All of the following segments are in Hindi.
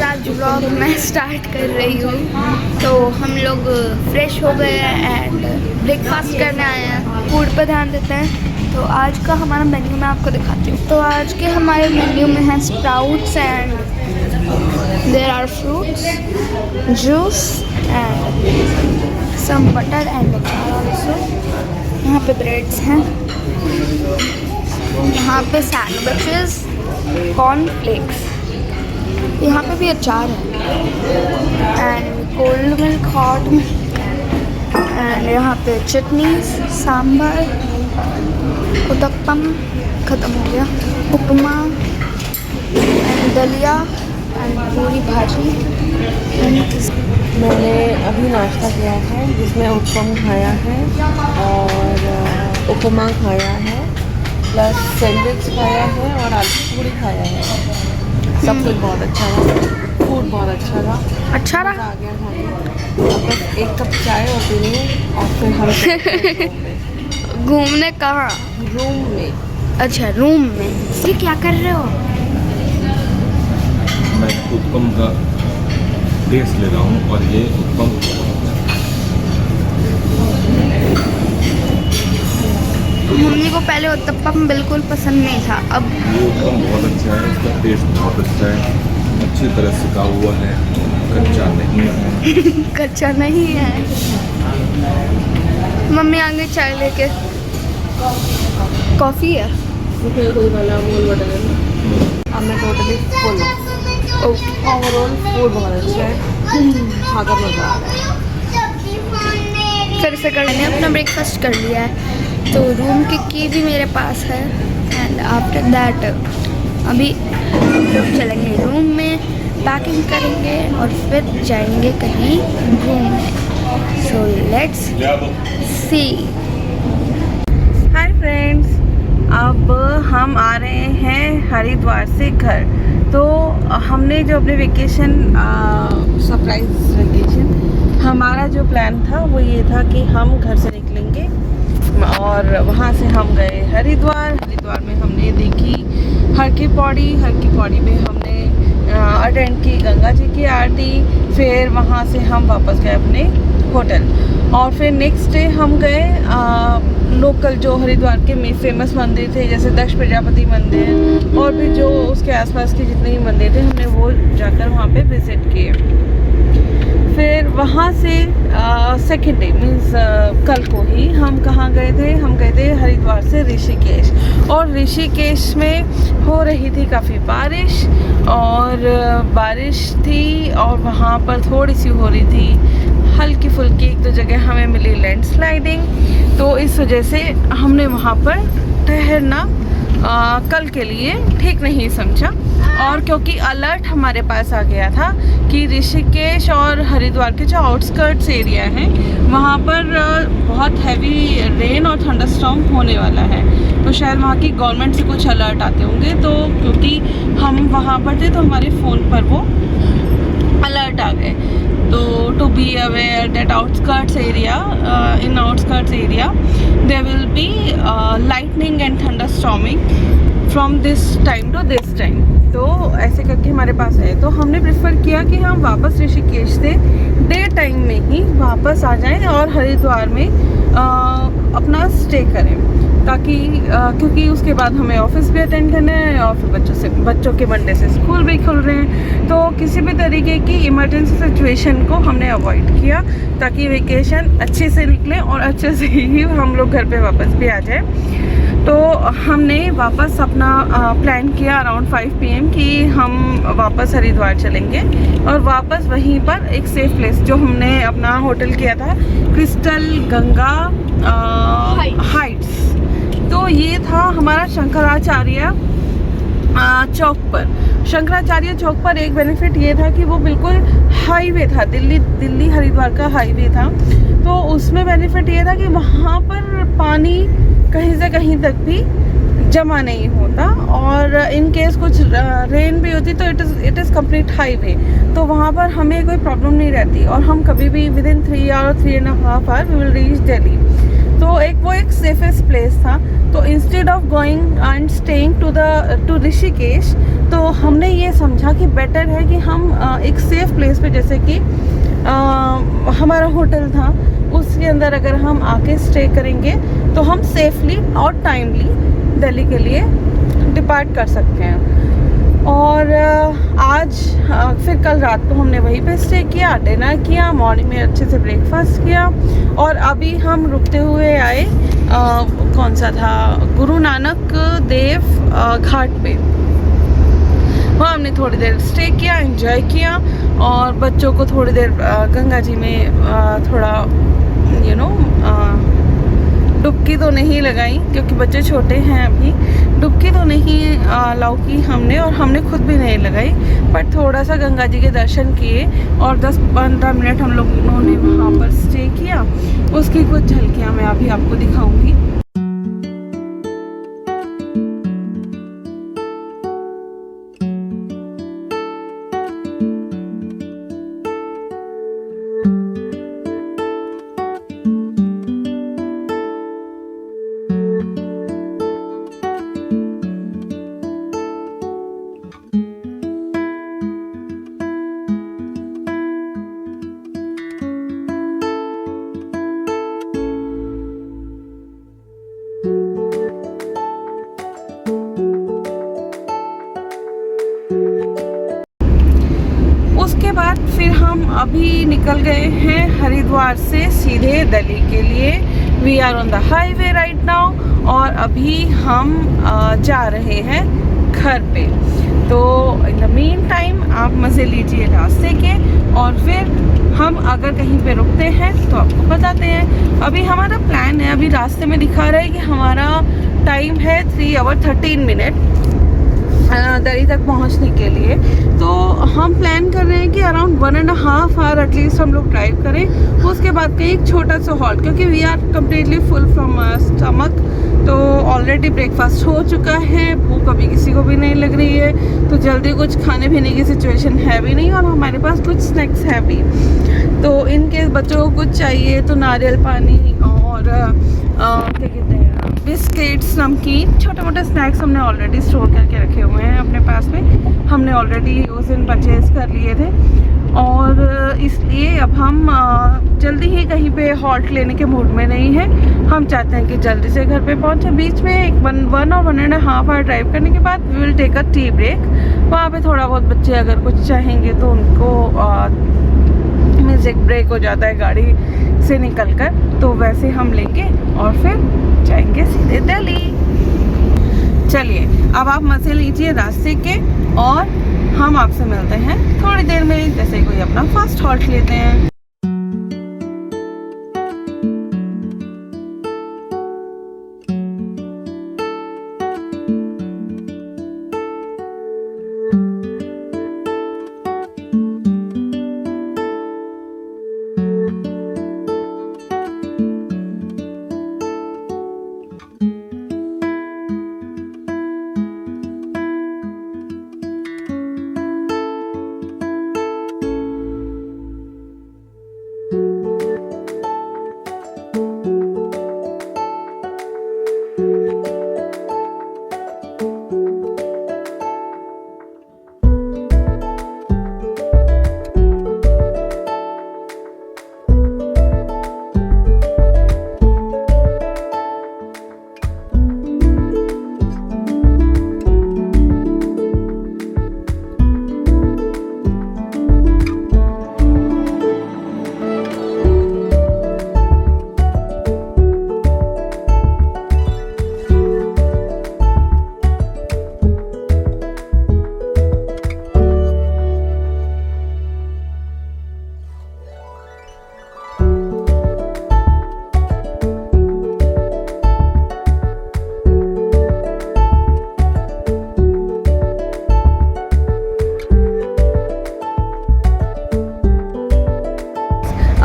गाइस आज व्लॉग मैं स्टार्ट कर रही हूँ। तो हम लोग फ्रेश हो गए हैं एंड ब्रेकफास्ट करने आए हैं। फूड पर ध्यान देते हैं। तो आज का हमारा मेन्यू मैं आपको दिखाती हूँ। तो आज के हमारे मेन्यू में है sprouts and there are fruits, juice and some butter and achar also. यहाँ पे ब्रेड्स हैं, यहाँ पे सैंडविचेस, कॉर्नफ्लेक्स, यहाँ पे भी अचार है and cold milk hot and यहाँ पे चटनीज, सांभर, उत्तपम ख़त्म हो गया, उपमा एंड दलिया एंड पूरी भाजी। मैंने अभी नाश्ता किया है जिसमें उत्तपम खाया है और उपमा खाया है, प्लस सैंडविच खाया है और आलू पूरी खाया है। सब कुछ बहुत अच्छा रहा, फूड बहुत अच्छा रहा। अच्छा रहा, आ गया खाने। अब बस एक कप चाय और पीनी है और फिर हम घूमने कहाँ? रूम में। अच्छा रूम में। ये क्या कर रहे हो? मैं उत्तपम का टेस्ट ले रहा हूँ और ये उत्तपम मम्मी को पहले उत्तपम बिल्कुल पसंद नहीं था, अब ये उत्तपम बहुत अच्छा है, इसका टेस्ट बहुत अच्छा है, अच्छी तरह सिका हुआ है, कच्चा नहीं है। कच्चा नहीं है। मम्मी आगे चाय लेके, कॉफ़ी है। कोई वाला बोल बटन अब मैं टोटली फुल ओवरऑल फूड बहुत अच्छा है, खाकर मज़ा आ रहा है। फिर से मैंने अपना ब्रेकफास्ट कर लिया है। तो रूम की भी मेरे पास है एंड आफ्टर दैट अभी हम लोग चलेंगे रूम में, पैकिंग करेंगे और फिर जाएंगे कहीं घूमने। So let's see. Hi friends, अब हम आ रहे हैं हरिद्वार से घर। तो हमने जो अपने वेकेशन सरप्राइज वेकेशन, हमारा जो प्लान था वो ये था कि हम घर से निकलेंगे और वहाँ से हम गए हरिद्वार। हरिद्वार में हमने देखी हर की पौड़ी में हमने अटेंड की गंगा जी की आरती। फिर वहाँ से हम वापस गए अपने होटल और फिर नेक्स्ट डे हम गए लोकल जो हरिद्वार के में फेमस मंदिर थे, जैसे दक्ष प्रजापति मंदिर और भी जो उसके आसपास के जितने ही मंदिर थे हमने वो जाकर वहाँ पे विज़िट किए। फिर वहाँ से सेकेंड डे मीन्स कल को ही हम कहाँ गए थे? हम गए थे हरिद्वार से ऋषिकेश। और ऋषिकेश में हो रही थी काफ़ी बारिश थी और वहाँ पर थोड़ी सी हो रही थी हल्की फुल्की, एक दो जगह हमें मिली लैंडस्लाइडिंग। तो इस वजह से हमने वहाँ पर ठहरना कल के लिए ठीक नहीं समझा। और क्योंकि अलर्ट हमारे पास आ गया था कि ऋषिकेश और हरिद्वार के जो आउटस्कर्ट्स एरिया हैं वहाँ पर बहुत हैवी रेन और थंडरस्टॉर्म होने वाला है, तो शायद वहाँ की गवर्नमेंट से कुछ अलर्ट आते होंगे। तो क्योंकि हम वहाँ पर थे तो हमारे फ़ोन पर वो अलर्ट आ गए। तो to be aware that outskirts area in outskirts area there will be lightning and thunderstorming from this time to this time. तो ऐसे करके हमारे पास है, तो हमने प्रेफर किया कि हम वापस ऋषिकेश से डे टाइम में ही वापस आ जाएं और हरिद्वार में अपना स्टे करें, ताकि क्योंकि उसके बाद हमें ऑफिस भी अटेंड करना है और फिर बच्चों के मंडे से स्कूल भी खुल रहे हैं। तो किसी भी तरीके की इमरजेंसी सिचुएशन को हमने अवॉइड किया ताकि वेकेशन अच्छे से निकले और अच्छे से ही हम लोग घर पे वापस भी आ जाए। तो हमने वापस अपना प्लान किया अराउंड 5 PM कि हम वापस हरिद्वार चलेंगे और वापस वहीं पर एक सेफ प्लेस जो हमने अपना होटल किया था क्रिस्टल गंगा हाइट्स। तो ये था हमारा शंकराचार्य चौक पर। शंकराचार्य चौक पर एक बेनिफिट ये था कि वो बिल्कुल हाईवे था, दिल्ली हरिद्वार का हाईवे था। तो उसमें बेनिफिट ये था कि वहाँ पर पानी कहीं से कहीं तक भी जमा नहीं होता और इन केस कुछ रेन भी होती तो इट इज़ कंप्लीट हाईवे, तो वहाँ पर हमें कोई प्रॉब्लम नहीं रहती और हम कभी भी विद इन 3 और 3.5 hour we will reach Delhi. तो एक सेफेस्ट प्लेस था। तो instead of going and staying to Rishikesh, तो हमने ये समझा कि बेटर है कि हम एक सेफ प्लेस पे, जैसे कि हमारा होटल था उसके अंदर अगर हम आके स्टे करेंगे तो हम सेफली और टाइमली दिल्ली के लिए डिपार्ट कर सकते हैं। और आज फिर कल रात को हमने वहीं पे स्टे किया, डिनर किया, मॉर्निंग में अच्छे से ब्रेकफास्ट किया और अभी हम रुकते हुए आए कौन सा था, गुरु नानक देव घाट पे। वहाँ हमने थोड़ी देर स्टे किया, एंजॉय किया और बच्चों को थोड़ी देर गंगा जी में थोड़ा डुबकी तो नहीं लगाई क्योंकि बच्चे छोटे हैं अभी, डुबकी तो नहीं अलाउ की हमने और हमने खुद भी नहीं लगाई, पर थोड़ा सा गंगा जी के दर्शन किए और 10-15 मिनट हम लोगों ने वहाँ पर स्टे किया। उसकी कुछ झलकियाँ मैं अभी आपको दिखाऊंगी। उसके बाद फिर हम अभी निकल गए हैं हरिद्वार से सीधे दिल्ली के लिए। We are on the highway right now और अभी हम जा रहे हैं घर पे। तो इन द मीन टाइम आप मज़े लीजिए रास्ते के और फिर हम अगर कहीं पे रुकते हैं तो आपको बताते हैं। अभी हमारा प्लान है, अभी रास्ते में दिखा रहा है कि हमारा टाइम है 3 आवर 13 मिनट दिल्ली तक पहुंचने के लिए। तो हम प्लान कर रहे हैं कि अराउंड 1.5 आवर एटलीस्ट हम लोग ड्राइव करें, उसके बाद कहीं एक छोटा सा हॉल्ट, क्योंकि we are completely full from stomach. तो ऑलरेडी ब्रेकफास्ट हो चुका है, भूख अभी किसी को भी नहीं लग रही है, तो जल्दी कुछ खाने पीने की सिचुएशन है भी नहीं और हमारे पास कुछ स्नैक्स है भी। तो इनके बच्चों को कुछ चाहिए तो नारियल पानी और क्या कहते हैं बिस्किट्स, नमकीन, छोटे मोटे स्नैक्स हमने ऑलरेडी स्टोर करके रखे हुए हैं अपने पास में। हमने ऑलरेडी उस दिन परचेज़ कर लिए थे और इसलिए अब हम जल्दी ही कहीं पे हॉल्ट लेने के मूड में नहीं है। हम चाहते हैं कि जल्दी से घर पे पहुंचे। बीच में एक 1 और 1.5 आवर ड्राइव करने के बाद we will take a tea break. वहाँ पे थोड़ा बहुत बच्चे अगर कुछ चाहेंगे तो उनको म्यूज़िक ब्रेक हो जाता है गाड़ी से निकल कर, तो वैसे हम लेंगे और फिर जाएंगे सीधे दिल्ली। चलिए अब आप मज़े लीजिए रास्ते के और हम आपसे मिलते हैं थोड़ी देर में, जैसे कोई अपना फर्स्ट हॉल्ट लेते हैं।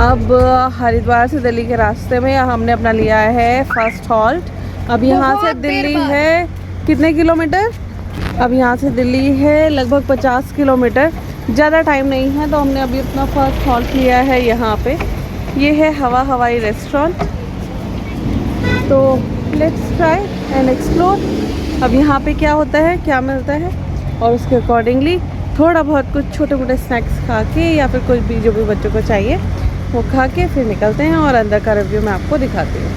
अब हरिद्वार से दिल्ली के रास्ते में हमने अपना लिया है फर्स्ट हॉल्ट। अब यहाँ से दिल्ली है कितने किलोमीटर? अब यहाँ से दिल्ली है लगभग 50 किलोमीटर। ज़्यादा टाइम नहीं है, तो हमने अभी अपना फर्स्ट हॉल्ट लिया है यहाँ पे। ये है हवाई रेस्टोरेंट तो लेट्स ट्राई एंड एक्सप्लोर। अब यहाँ पे क्या होता है, क्या मिलता है, और उसके अकॉर्डिंगली थोड़ा बहुत कुछ छोटे मोटे स्नैक्स खा के या फिर कुछ भी जो भी बच्चों को चाहिए वो खा के फिर निकलते हैं और अंदर का रिव्यू मैं आपको दिखाती हूँ।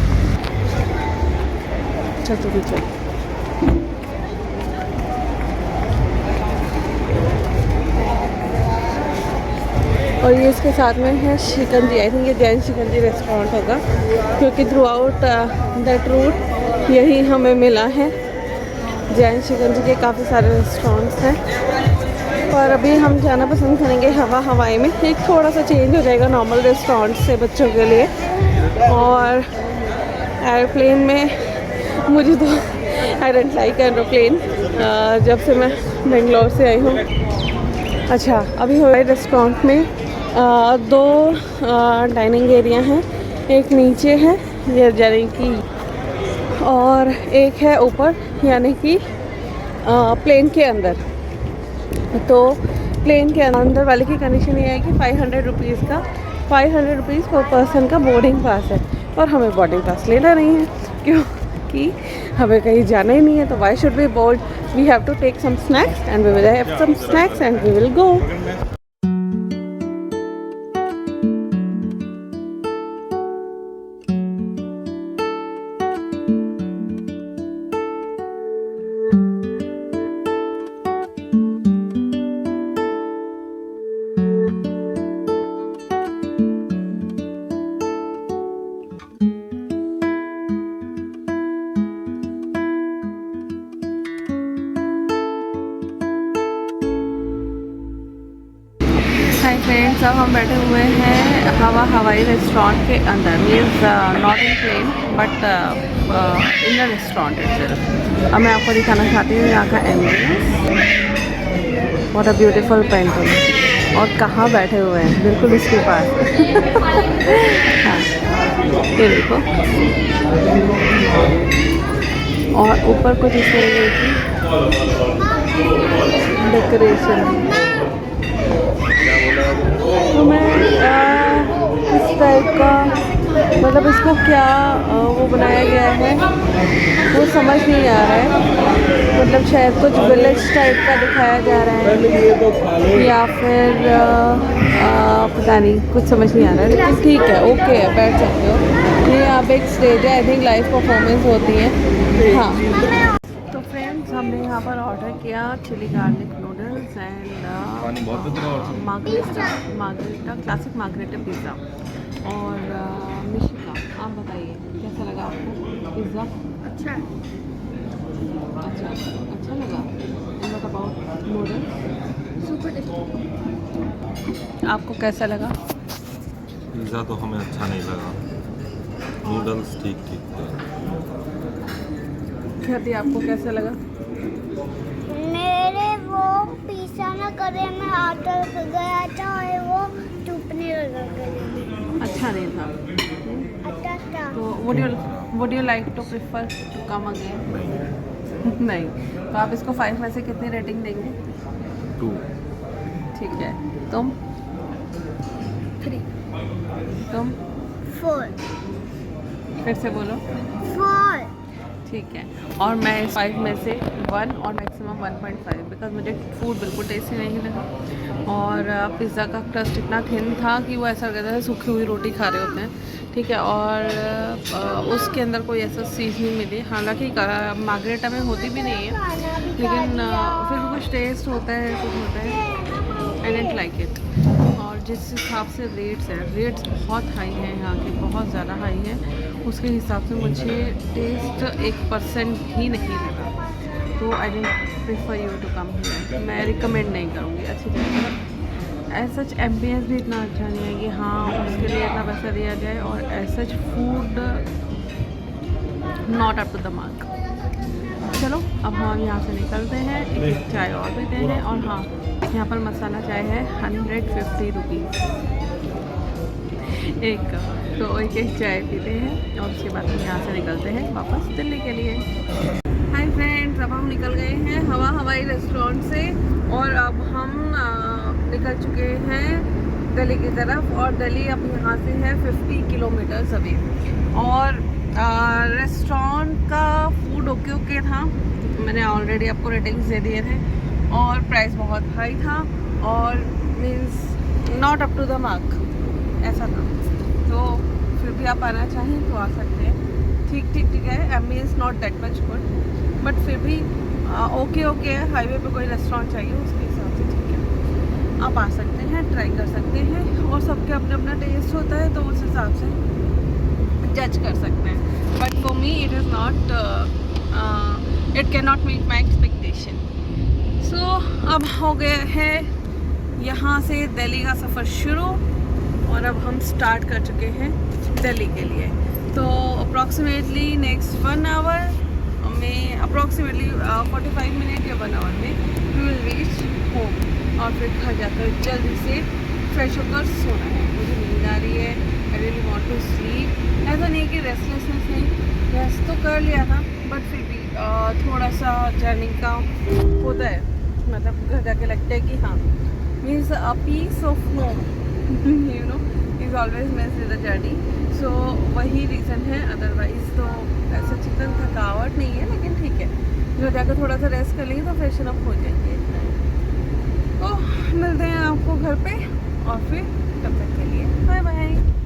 चलो भी चल। और ये इसके साथ में है शिकंजी। आई थिंक ये जैन शिकंजी रेस्टोरेंट होगा, क्योंकि थ्रू आउट दैट रूट यही हमें मिला है। जैन शिकंजी के काफ़ी सारे रेस्टोरेंट्स हैं, और अभी हम जाना पसंद करेंगे हवाई में। एक थोड़ा सा चेंज हो जाएगा नॉर्मल रेस्टोरेंट से बच्चों के लिए। और एयरप्लेन में मुझे तो आई डोंट लाइक एरोप्लेन, जब से मैं बेंगलोर से आई हूँ। अच्छा, अभी हमारे रेस्टोरेंट में दो डाइनिंग एरिया हैं, एक नीचे है यानी कि, और एक है ऊपर यानी कि प्लेन के अंदर। तो प्लेन के अंदर वाले की कंडीशन ये है कि 500 रुपीज़ का 500 रुपीज़ पर पर्सन का बोर्डिंग पास है, और हमें बोर्डिंग पास लेना नहीं है क्योंकि हमें कहीं जाना ही नहीं है। तो why should we bored, we have to take some snacks and we will have some snacks and we will go. Hi friends, अब हम बैठे हुए हैं हवाई रेस्टोरेंट के अंदर। Means not in plane but in the restaurant itself. अब मैं आपको दिखाना चाहती हूँ यहाँ का ambience. What a beautiful painting, और कहाँ बैठे हुए हैं, बिल्कुल इसके पास। हाँ, ये देखो। और ऊपर कुछ इस तरीके की डेकोरेशन। तो मैं इस टाइप का, मतलब इसको क्या वो बनाया गया है वो समझ नहीं आ रहा है। मतलब शायद कुछ विलेज टाइप का दिखाया जा रहा है, या फिर पता नहीं, कुछ समझ नहीं आ रहा है। लेकिन ठीक है, ओके है, बैठ सकते हो। ये यहाँ पे एक स्टेज है, आई थिंक लाइव परफॉर्मेंस होती है। हाँ, तो फ्रेंड्स, हमने यहाँ पर ऑर्डर किया chilli garlic noodles and margherita classic margherita pizza. और मिशिका, आप बताइए कैसा लगा आपको पिज़्ज़ा? अच्छा लगा। What about noodles? Super tasty. आपको कैसा लगा? पिज़्ज़ा तो हमें अच्छा नहीं लगा, नूडल्स ठीक ठीक थे। ख्याति, आपको कैसा लगा? मेरे वो पिज़्ज़ा ना करे में आटा गया था और वो चुपने लगा गले में। अच्छा नहीं था। अच्छा था। तो would you like to prefer to come again? नहीं। तो आप इसको 5 में से कितनी रेटिंग देंगे? 2। ठीक है। तुम? 3। तुम? 4। फिर से बोलो। 4। ठीक है। और मैं 5 में से 1 और मैक्सिमम 1.5, बिकॉज मुझे फूड बिल्कुल टेस्टी नहीं लगा। और पिज़्ज़ा का क्रस्ट इतना थिन था कि वो ऐसा लग रहा था सूखी हुई रोटी खा रहे होते हैं। ठीक है। और उसके अंदर कोई ऐसा चीज़ नहीं मिली। हालांकि मार्गरेटा में होती भी नहीं है, लेकिन फिर कुछ टेस्ट होता है, कुछ होता है। आई डेंट लाइक इट। और जिस हिसाब से रेट्स बहुत हाई हैं यहाँ के, बहुत ज़्यादा हाई हैं, उसके हिसाब से मुझे टेस्ट 1% भी नहीं लगा। तो I don't prefer you to come here. मैं रिकमेंड नहीं करूँगी अच्छी जगह। एज सच एम्बियंस भी इतना अच्छा नहीं है कि हाँ उसके लिए इतना पैसा दिया जाए, और as such food not up to the mark. चलो, अब हम यहाँ से निकलते हैं, एक चाय और पीते हैं। और हाँ, यहाँ पर मसाला चाय है 150 रुपीज़ एक कप। तो एक चाय पीते हैं और उसके बाद हम यहाँ से निकलते हैं वापस दिल्ली के लिए। हाय फ्रेंड्स, अब हम निकल गए हैं हवाई रेस्टोरेंट से, और अब हम निकल चुके हैं दिल्ली की तरफ। और दिल्ली अब यहाँ से है 50 किलोमीटर्स अभी। और रेस्टोरेंट का फूड ओके था, मैंने ऑलरेडी आपको रेटिंग्स दे दिए थे, और प्राइस बहुत हाई था और means not up to the mark ऐसा था। तो फिर भी आप आना चाहें तो आ सकते हैं। ठीक है, Amy is not that much good, but फिर भी ओके है। हाईवे पे कोई रेस्टोरेंट चाहिए उसके हिसाब से ठीक है, आप आ सकते हैं, ट्राई कर सकते हैं, और सबके अपना अपना टेस्ट होता है तो उस हिसाब से जज कर सकते हैं। But for me it is not, it can not meet my expectation. So अब हो गया है यहाँ से दिल्ली का सफ़र शुरू, और अब हम स्टार्ट कर चुके हैं दिल्ली के लिए। तो अप्रॉक्सीमेटली नेक्स्ट 1 आवर में, अप्रॉक्सीमेटली 45 मिनट या 1 आवर में वी विल रीच होम, और फिर घर जाकर जल्दी से फ्रेश होकर सोना है। मुझे नींद आ रही है, I really want to sleep. ऐसा नहीं कि रेस्टलेसनेस नहीं, रेस्ट तो कर लिया था, बट फिर भी थोड़ा सा जर्नी का होता है, मतलब घर जाके लगता है कि हाँ, means a piece of home you know is always miss in the journey. So वही रीज़न है, अदरवाइज़ तो ऐसा चिकन थकावट नहीं है, लेकिन ठीक है, जो जाकर थोड़ा सा रेस्ट कर लेंगे तो फ्रेशन अप हो जाएंगे। तो मिलते हैं आपको घर पे, और फिर तब तक के लिए बाय बाय।